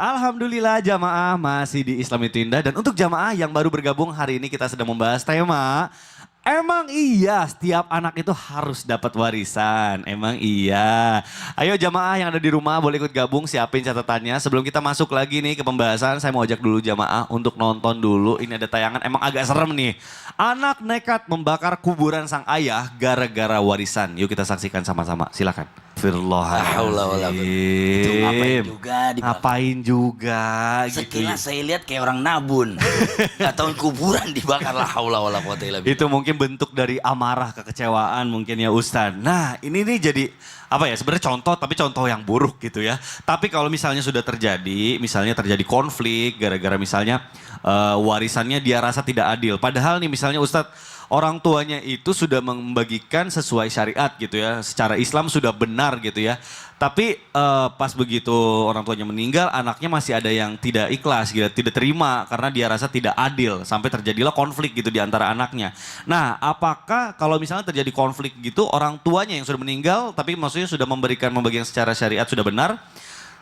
Alhamdulillah jamaah masih di Islam itu Indah. Dan untuk jamaah yang baru bergabung hari ini kita sedang membahas tema emang iya setiap anak itu harus dapat warisan, emang iya. Ayo jamaah yang ada di rumah boleh ikut gabung, siapin catatannya. Sebelum kita masuk lagi nih ke pembahasan, saya mau ajak dulu jamaah untuk nonton dulu. Ini ada tayangan emang agak serem nih. Anak nekat membakar kuburan sang ayah gara-gara warisan. Yuk kita saksikan sama-sama, silakan. Itu ngapain juga Ngapain juga gitu. Sekilas saya lihat kayak orang nabun. Gak tahu kuburan dibakar, la haula wala quwata illa billah. Itu mungkin bentuk dari amarah, kekecewaan mungkin ya Ustaz. Nah ini nih jadi apa ya, sebenarnya contoh tapi contoh yang buruk gitu ya. Tapi kalau misalnya sudah terjadi, misalnya terjadi konflik gara-gara misalnya warisannya dia rasa tidak adil. Padahal nih misalnya Ustadz, orang tuanya itu sudah membagikan sesuai syariat gitu ya. Secara Islam sudah benar gitu ya. Tapi pas begitu orang tuanya meninggal, anaknya masih ada yang tidak ikhlas gitu, tidak terima karena dia rasa tidak adil. Sampai terjadilah konflik gitu di antara anaknya. Nah apakah kalau misalnya terjadi konflik gitu, orang tuanya yang sudah meninggal tapi maksudnya sudah memberikan pembagian secara syariat sudah benar,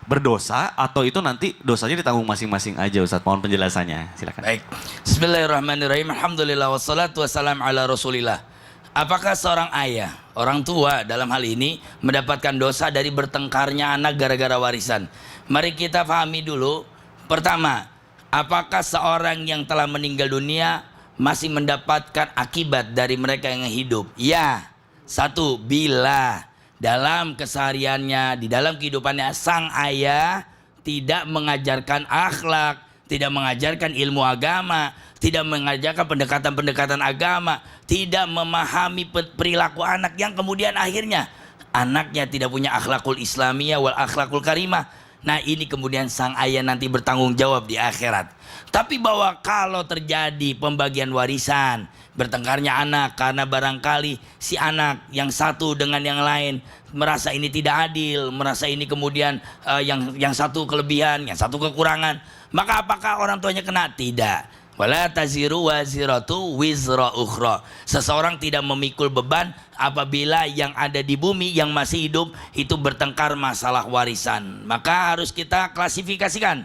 berdosa atau itu nanti dosanya ditanggung masing-masing aja Ustadz? Mohon penjelasannya, silakan. Baik, bismillahirrahmanirrahim, alhamdulillah wassalatu wassalam ala rasulillah. Apakah seorang ayah, orang tua dalam hal ini mendapatkan dosa dari bertengkarnya anak gara-gara warisan? Mari kita pahami dulu. Pertama, apakah seorang yang telah meninggal dunia masih mendapatkan akibat dari mereka yang hidup? Ya. Satu, bila dalam kesehariannya, di dalam kehidupannya sang ayah tidak mengajarkan akhlak, tidak mengajarkan ilmu agama, tidak mengajarkan pendekatan-pendekatan agama, tidak memahami perilaku anak yang kemudian akhirnya anaknya tidak punya akhlakul islamiyah wal akhlakul karimah. Nah ini kemudian sang ayah nanti bertanggung jawab di akhirat. Tapi bahwa kalau terjadi pembagian warisan, bertengkarnya anak karena barangkali si anak yang satu dengan yang lain merasa ini tidak adil, merasa ini kemudian yang satu kelebihan, yang satu kekurangan, maka apakah orang tuanya kena? Tidak. Wala taziru waziratu wizra ukhra. Seseorang tidak memikul beban apabila yang ada di bumi yang masih hidup itu bertengkar masalah warisan. Maka harus kita klasifikasikan.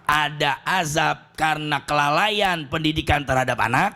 Ada azab karena kelalaian pendidikan terhadap anak,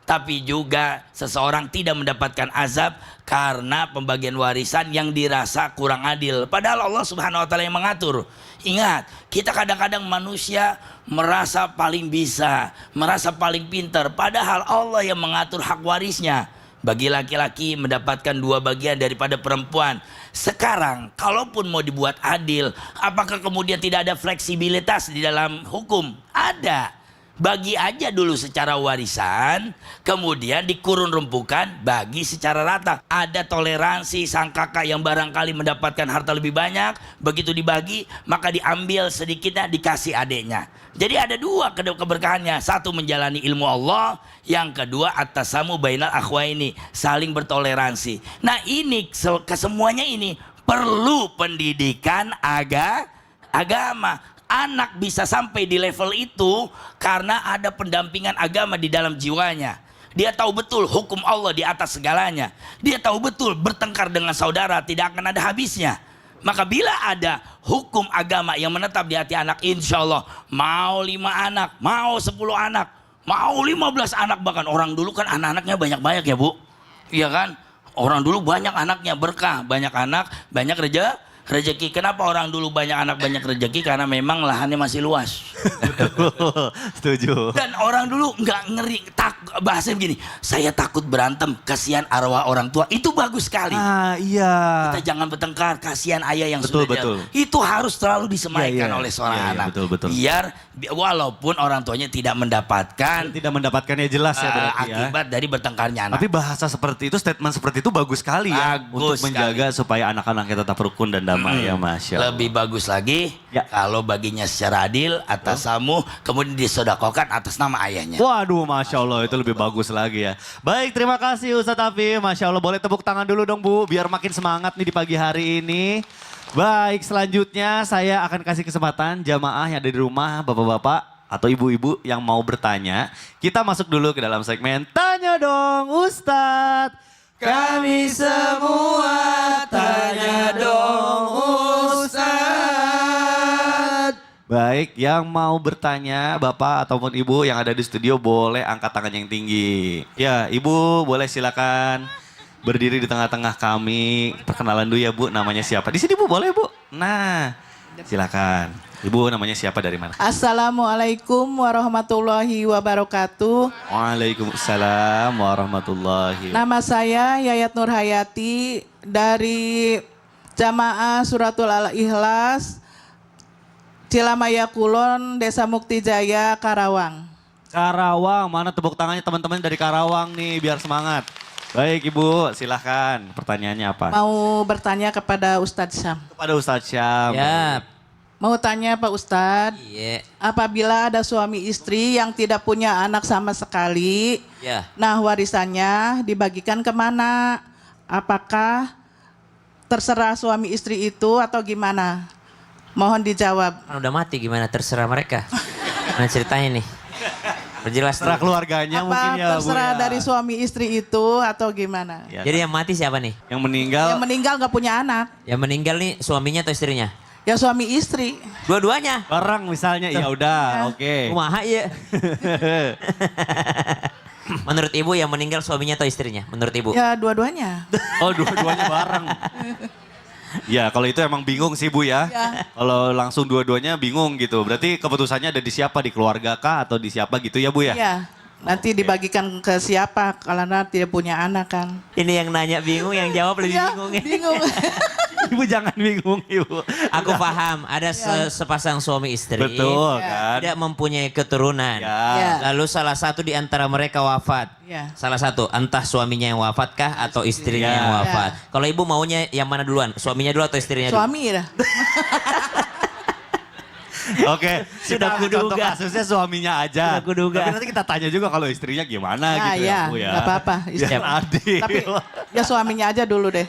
tapi juga seseorang tidak mendapatkan azab karena pembagian warisan yang dirasa kurang adil. Padahal Allah Subhanahu wa taala yang mengatur. Ingat, kita kadang-kadang manusia merasa paling bisa, merasa paling pintar, padahal Allah yang mengatur hak warisnya. Bagi laki-laki mendapatkan 2 bagian daripada perempuan. Sekarang kalaupun mau dibuat adil, apakah kemudian tidak ada fleksibilitas di dalam hukum? Ada. Bagi aja dulu secara warisan, kemudian dikurun rumpukan, bagi secara rata. Ada toleransi sang kakak yang barangkali mendapatkan harta lebih banyak, begitu dibagi maka diambil sedikitnya dikasih adiknya. Jadi ada 2 keberkahannya, satu menjalani ilmu Allah, yang kedua atasamu bainal akhwaini, saling bertoleransi. Nah ini kesemuanya ini perlu pendidikan agama. Anak bisa sampai di level itu karena ada pendampingan agama di dalam jiwanya. Dia tahu betul hukum Allah di atas segalanya. Dia tahu betul bertengkar dengan saudara tidak akan ada habisnya. Maka bila ada hukum agama yang menetap di hati anak, insya Allah mau 5 anak, mau 10 anak, mau 15 anak, bahkan orang dulu kan anak-anaknya banyak-banyak ya Bu. Iya kan? Orang dulu banyak anaknya, berkah, banyak anak, banyak rezeki. Kenapa orang dulu banyak anak banyak rezeki? Karena memang lahannya masih luas. Setuju. Dan orang dulu nggak ngeri, bahasanya begini, saya takut berantem, kasihan arwah orang tua. Itu bagus sekali. Iya. Kita jangan bertengkar, kasihan ayah yang betul, sudah betul. Itu harus selalu disemaikan oleh seorang anak. Betul. Biar walaupun orang tuanya tidak mendapatkannya jelas ya berarti akibat dari bertengkarnya anak. Tapi bahasa seperti itu, statement seperti itu bagus sekali ya. Untuk menjaga supaya anak-anaknya tetap rukun dan damai ya, Masya Allah. Lebih bagus lagi kalau baginya secara adil atas samu, kemudian disodakokan atas nama ayahnya. Waduh, Masya Allah, itu lebih bagus lagi ya. Baik, terima kasih Ustadz Afif. Masya Allah, boleh tepuk tangan dulu dong Bu, biar makin semangat nih di pagi hari ini. Baik, selanjutnya saya akan kasih kesempatan jamaah yang ada di rumah, bapak-bapak atau ibu-ibu yang mau bertanya. Kita masuk dulu ke dalam segmen Tanya Dong Ustadz. Kami semua tanya dong Ustadz. Baik, yang mau bertanya Bapak ataupun Ibu yang ada di studio boleh angkat tangan yang tinggi. Ya, Ibu boleh silakan berdiri di tengah-tengah kami. Perkenalan dulu ya Bu, namanya siapa? Di sini Bu, boleh Bu? Nah, silakan. Ibu namanya siapa, dari mana? Assalamualaikum warahmatullahi wabarakatuh. Waalaikumsalam warahmatullahi wabarakatuh. Nama saya Yayat Nur Hayati dari Jamaah Suratul Al-Ikhlas, Cilamaya Kulon, Desa Mukti Jaya, Karawang. Karawang, mana tepuk tangannya teman-teman dari Karawang nih, biar semangat. Baik Ibu, silahkan. Pertanyaannya apa? Mau bertanya kepada Ustadz Syam. Kepada Ustadz Syam. Ya, Mau tanya Pak Ustadz, iya, apabila ada suami istri yang tidak punya anak sama sekali, ya. nah warisannya dibagikan kemana? Apakah terserah suami istri itu atau gimana? Mohon dijawab. Kan udah mati gimana terserah mereka. Mana ceritanya nih? Perjelas Terserah dulu. keluarganya Apa mungkin ya Bu terserah ya. dari suami istri itu atau gimana? Ya, Jadi yang mati siapa nih? yang meninggal. Yang meninggal nggak punya anak, Yang meninggal nih suaminya atau istrinya? ya suami istri. Dua-duanya. Barang misalnya, ya udah, oke. Kumaha ya? Menurut ibu yang meninggal suaminya atau istrinya? Menurut ibu? Ya dua-duanya. Oh, dua-duanya bareng. Ya, kalau itu emang bingung sih Bu ya. Ya. Kalau langsung dua-duanya bingung gitu. Berarti keputusannya ada di siapa? Di keluarga kah atau di siapa gitu ya Bu ya? Iya. Nanti dibagikan ke siapa karena tidak punya anak kan? Ini yang nanya bingung, yang jawab lebih Ya, bingung ya. bingung. Ibu jangan bingung Ibu. Aku paham, ada sepasang suami istri. Betul Ya. kan? Tidak mempunyai keturunan. Ya. Ya. Lalu salah satu di antara mereka wafat. Ya. Salah satu, entah suaminya yang wafatkah atau istrinya Ya. yang wafat. Kalau ibu maunya yang mana duluan? Suaminya dulu atau istrinya dulu? Suami dah. Oke, kita Sudah ambil contoh kuduga. kasusnya suaminya aja. Sudah kuduga. Tapi nanti kita tanya juga kalau istrinya gimana Ah, gitu iya, ya Bu ya. nggak apa-apa. Biar Siap. adil. Tapi ya suaminya aja dulu deh.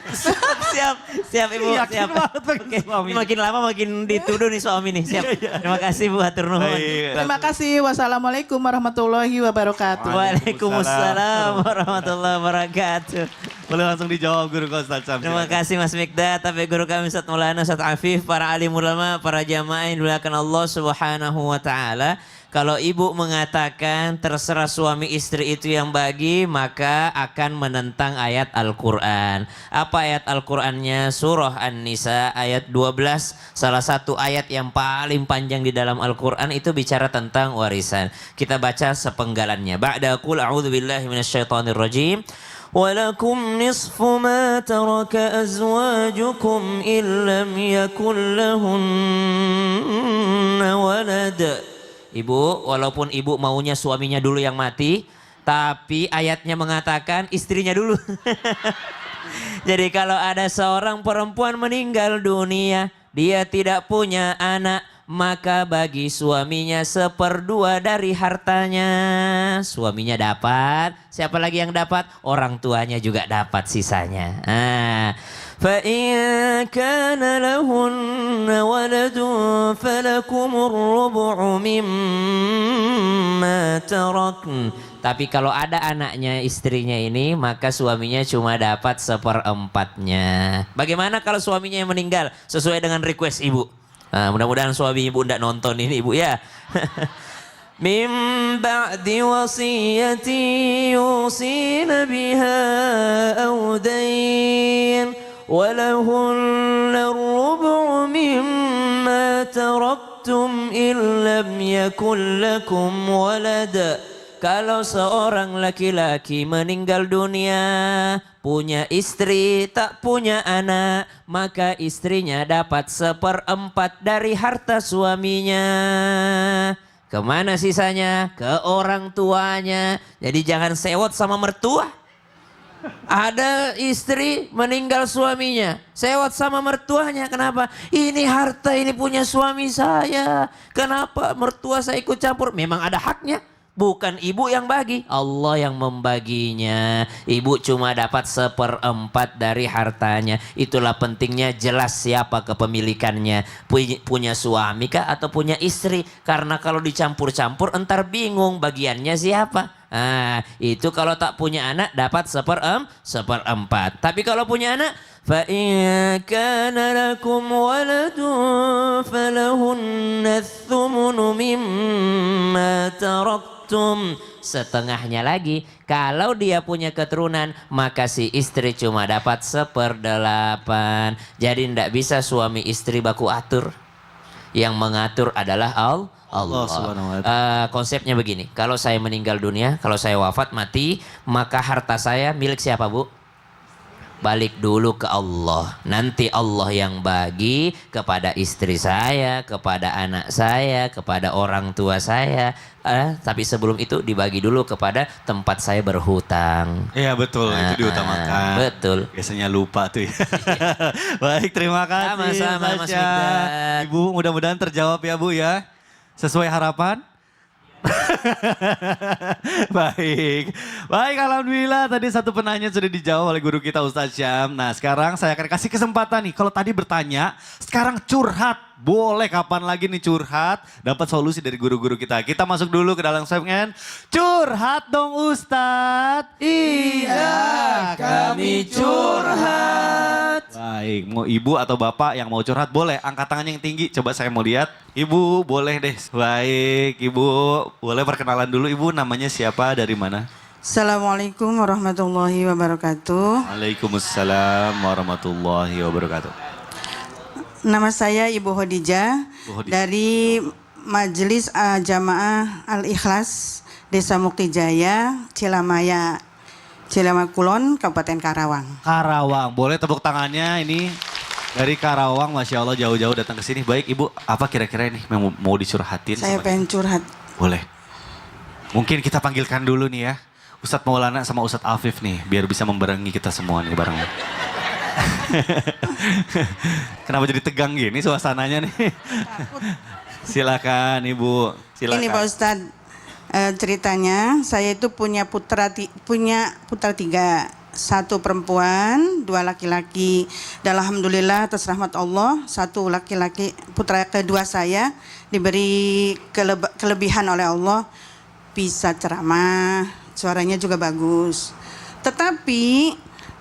Siap ibu, Yakin siap. banget pengen Oke, suami. ini makin lama makin dituduh nih suami nih. Siap. Terima kasih Bu, hatur nuhun. Baik. Terima kasih. Wassalamualaikum warahmatullahi wabarakatuh. Waalaikumsalam warahmatullahi wabarakatuh. Boleh langsung dijawab Guru Ustadz Syam. Terima silakan. kasih Mas Mikdad, tapi guru kami Ustaz Maulana, Ustaz Afif, para alim ulama, para jamaah yang dimuliakan Allah Subhanahu wa taala. Kalau ibu mengatakan terserah suami istri itu yang bagi, maka akan menentang ayat Al-Qur'an. Apa ayat Al-Qur'annya? Surah An-Nisa ayat 12. Salah satu ayat yang paling panjang di dalam Al-Qur'an itu bicara tentang warisan. Kita baca sepenggalannya. Ba'da qul a'udzubillahi minasyaitonirrajim. ولكم نصف ما ترك أزواجكم إن لم يكن لهن ولد. Ibu, walaupun ibu maunya suaminya dulu yang mati, tapi ayatnya mengatakan istrinya dulu. Jadi kalau ada seorang perempuan meninggal dunia, dia tidak punya anak, maka bagi suaminya 1/2 dari hartanya. Suaminya dapat, siapa lagi yang dapat? Orang tuanya juga dapat sisanya. فَإِنْ كَانَ لَهُنَّ وَلَدٌ فَلَكُمُ الرُّبُعُ مِمَّا تَرَكْنَ. Tapi kalau ada anaknya istrinya ini, maka suaminya cuma dapat 1/4-nya. Bagaimana kalau suaminya yang meninggal? Sesuai dengan request ibu. Nah, mudah-mudahan suami ibu tidak nonton ini ibu ya. Min ba'di wasiyati yusina biha aw dayn walahunna ar-rubu' mimma taraktum in lam yakul lakum walad. Kalau seorang laki-laki meninggal dunia, punya istri, tak punya anak, maka istrinya dapat 1/4 dari harta suaminya. Kemana sisanya? Ke orang tuanya. Jadi jangan sewot sama mertua. Ada istri meninggal suaminya, sewot sama mertuanya. Kenapa? Ini harta ini punya suami saya. Kenapa mertua saya ikut campur? Memang ada haknya. Bukan ibu yang bagi, Allah yang membaginya. Ibu cuma dapat 1/4 dari hartanya. Itulah pentingnya jelas siapa kepemilikannya. Punya suami kah atau punya istri? Karena kalau dicampur-campur entar bingung bagiannya siapa. Itu kalau tak punya anak dapat 1/4. Tapi kalau punya anak فإن كان لكم ولد فلهن الثمن مما تركتم. Setengahnya lagi, kalau dia punya keturunan, maka si istri cuma dapat 1/8. Jadi tidak bisa suami istri baku atur. Yang mengatur adalah Allah. Subhanahu wa ta'ala. Konsepnya begini, kalau saya meninggal dunia, kalau saya wafat mati, maka harta saya milik siapa, Bu? Balik dulu ke Allah. Nanti Allah yang bagi kepada istri saya, kepada anak saya, kepada orang tua saya. Tapi sebelum itu dibagi dulu kepada tempat saya berhutang. Iya betul, itu diutamakan. Betul. Biasanya lupa tuh ya. Baik, terima kasih. Sama-sama, Mas Tasya. Mikdad. Ibu mudah-mudahan terjawab ya Bu ya. Sesuai harapan. Baik, alhamdulillah tadi satu penanya sudah dijawab oleh guru kita Ustadz Syam. Nah sekarang saya akan kasih kesempatan nih, kalau tadi bertanya, sekarang curhat. Boleh kapan lagi nih curhat, dapat solusi dari guru-guru kita. Kita masuk dulu ke dalam segmen curhat dong Ustadz. Iya, kami curhat. Baik, mau ibu atau bapak yang mau curhat boleh, angkat tangannya yang tinggi. Coba saya mau lihat. Ibu boleh deh. Baik, ibu boleh perkenalan dulu, ibu namanya siapa, dari mana? Assalamualaikum warahmatullahi wabarakatuh. Waalaikumsalam warahmatullahi wabarakatuh. Nama saya Ibu Khadijah Ibu Khadijah. dari Majelis Jamaah Al-Ikhlas Desa Muktijaya, Cilamaya, Cilamakulon, Kabupaten Karawang. Karawang, boleh tepuk tangannya ini dari Karawang, Masya Allah jauh-jauh datang ke sini. Baik ibu, apa kira-kira ini yang mau dicurhatin? Saya sama pengen curhat. Boleh. Mungkin kita panggilkan dulu nih ya, Ustadz Maulana sama Ustadz Afif nih, biar bisa membarengi kita semua nih bareng. Kenapa jadi tegang gini suasananya nih? Silakan ibu, silakan. Ini Pak Ustadz, ceritanya saya itu punya putra tiga. 1 perempuan, 2 laki-laki. Dan alhamdulillah atas rahmat Allah, 1 laki-laki, putra kedua saya diberi kelebihan oleh Allah, bisa ceramah, suaranya juga bagus. Tetapi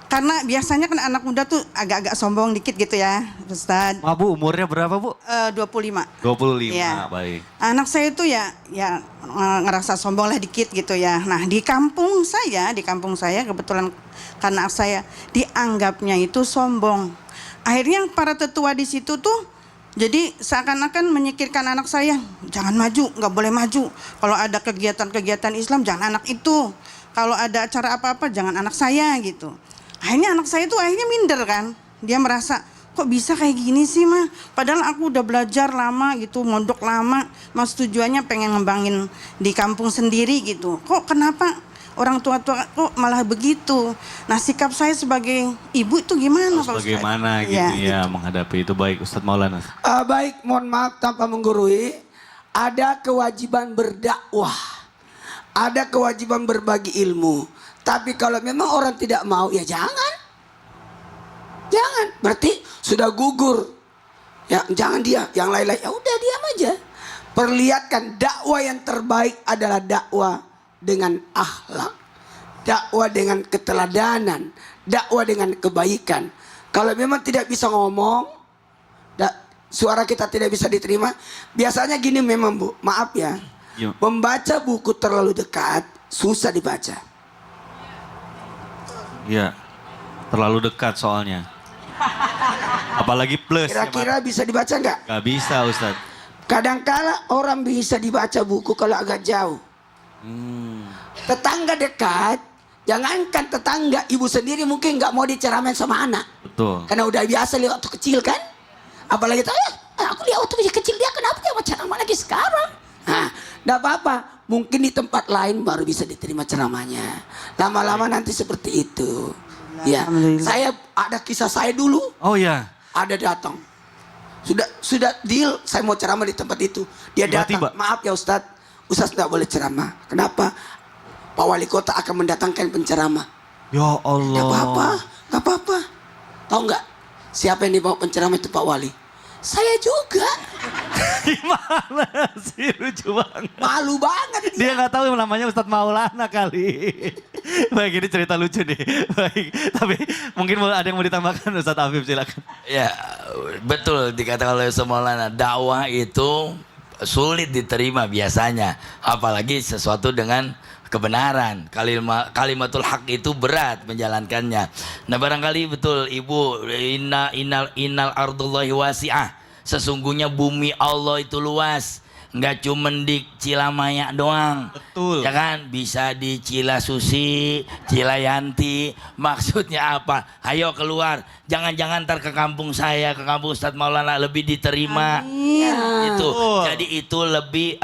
karena biasanya kan anak muda tuh agak-agak sombong dikit gitu ya, Ustadz. Bu, umurnya berapa Bu? 25. 25, Ya. baik. Anak saya itu ya ngerasa sombong lah dikit gitu ya. Nah di kampung saya kebetulan karena saya dianggapnya itu sombong. Akhirnya para tetua di situ tuh jadi seakan-akan menyikirkan anak saya. Jangan maju, nggak boleh maju. Kalau ada kegiatan-kegiatan Islam jangan anak itu. Kalau ada acara apa-apa jangan anak saya gitu. Akhirnya anak saya tuh akhirnya minder kan. Dia merasa kok bisa kayak gini sih mah. Padahal aku udah belajar lama gitu, mondok lama. Mas tujuannya pengen ngembangin di kampung sendiri gitu. Kok kenapa orang tua-tua kok malah begitu. Nah sikap saya sebagai ibu itu gimana Pak Ustadz? Bagaimana gitu ya, menghadapi itu. Baik Ustadz Maulana. Baik, mohon maaf tanpa menggurui. Ada kewajiban berdakwah. Ada kewajiban berbagi ilmu. Tapi kalau memang orang tidak mau, ya jangan. Jangan, berarti sudah gugur. Ya, jangan dia, yang lain-lain ya udah diam aja. Perlihatkan dakwah yang terbaik adalah dakwah dengan akhlak. Dakwah dengan keteladanan, dakwah dengan kebaikan. Kalau memang tidak bisa ngomong, suara kita tidak bisa diterima, biasanya gini memang Bu, maaf ya. Yuk. Membaca buku terlalu dekat susah dibaca. Iya, terlalu dekat soalnya. Apalagi plus. Kira-kira bisa dibaca nggak? Gak bisa Ustadz. Kadangkala orang bisa dibaca buku kalau agak jauh. Tetangga dekat, jangankan tetangga, ibu sendiri mungkin nggak mau diceramain sama anak. Betul. Karena udah biasa lihat waktu kecil kan. Apalagi tahu aku lihat waktu kecil dia, kenapa dia mau ceramah lagi sekarang? Nah, nggak apa-apa. Mungkin di tempat lain baru bisa diterima ceramahnya. Lama-lama nanti seperti itu. Ya, saya ada kisah saya dulu. Oh ya. Ada datang. Sudah deal, saya mau ceramah di tempat itu. Dia datang, Tiba-tiba. maaf ya Ustadz. Ustadz nggak boleh ceramah. Kenapa? Pak Wali Kota akan mendatangkan penceramah. Ya Allah. Gak apa-apa, gak apa-apa. Tahu nggak? Siapa yang dibawa penceramah itu Pak Wali? Saya juga. Gimana sih, lucu banget. Malu banget Dia nggak tahu namanya Ustadz Maulana kali. Baik, ini cerita lucu nih. Baik, tapi mungkin ada yang mau ditambahkan Ustadz Afif, silakan. Ya, betul dikatakan oleh Maulana, dakwah itu sulit diterima biasanya, apalagi sesuatu dengan kebenaran. Kalimatul hak itu berat menjalankannya. Nah, barangkali betul Ibu, innal ardullahi wasi'ah. Sesungguhnya bumi Allah itu luas. Nggak cuma di Cilamaya doang. Betul. Ya kan, bisa di Cilasusi, Cilayanti. Maksudnya apa? Ayo keluar. Jangan-jangan ntar ke kampung saya, ke kampung Ustadz Maulana lebih diterima. Itu. Jadi itu lebih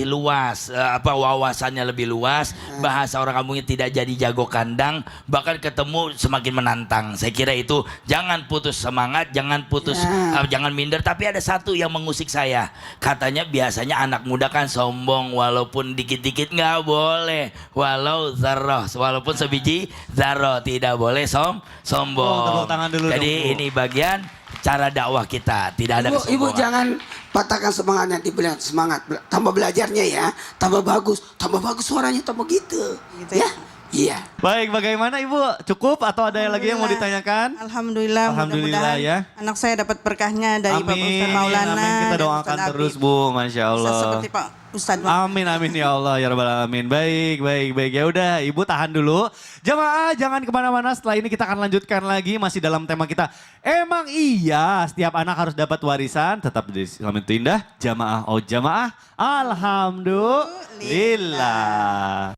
luas, wawasannya lebih luas. Bahasa orang kampungnya tidak jadi jago kandang, bahkan ketemu semakin menantang. Saya kira itu jangan putus semangat, jangan putus, jangan minder. Tapi ada satu yang mengusik saya. Katanya biasanya anak muda kan sombong, walaupun dikit-dikit nggak boleh, walau zarroh, walaupun sebiji zarroh tidak boleh sombong. Tepuk tangan dulu Jadi dong, Bu. ini bagian cara dakwah kita, tidak ada Ibu kesombongan. jangan patahkan semangatnya, dibeli semangat. Tambah belajarnya ya, tambah bagus suaranya, tambah gitu. Gitu ya? Iya. Baik, bagaimana Ibu? Cukup atau ada yang lagi yang mau ditanyakan? Alhamdulillah, Alhamdulillah mudah-mudahan ya. anak saya dapat berkahnya dari Bapak Ustadz Maulana. Amin. Kita dan doakan Ustadz terus Habib. Bu, Masya Bisa Allah. seperti Pak Ustadz Maulana. Amin amin ya Allah ya rabbal alamin. Baik baik baik, ya udah Ibu tahan dulu. Jamaah jangan kemana-mana, setelah ini kita akan lanjutkan lagi masih dalam tema kita. Emang iya setiap anak harus dapat warisan? Tetap di Islam itu indah. Jamaah oh jamaah. Alhamdulillah.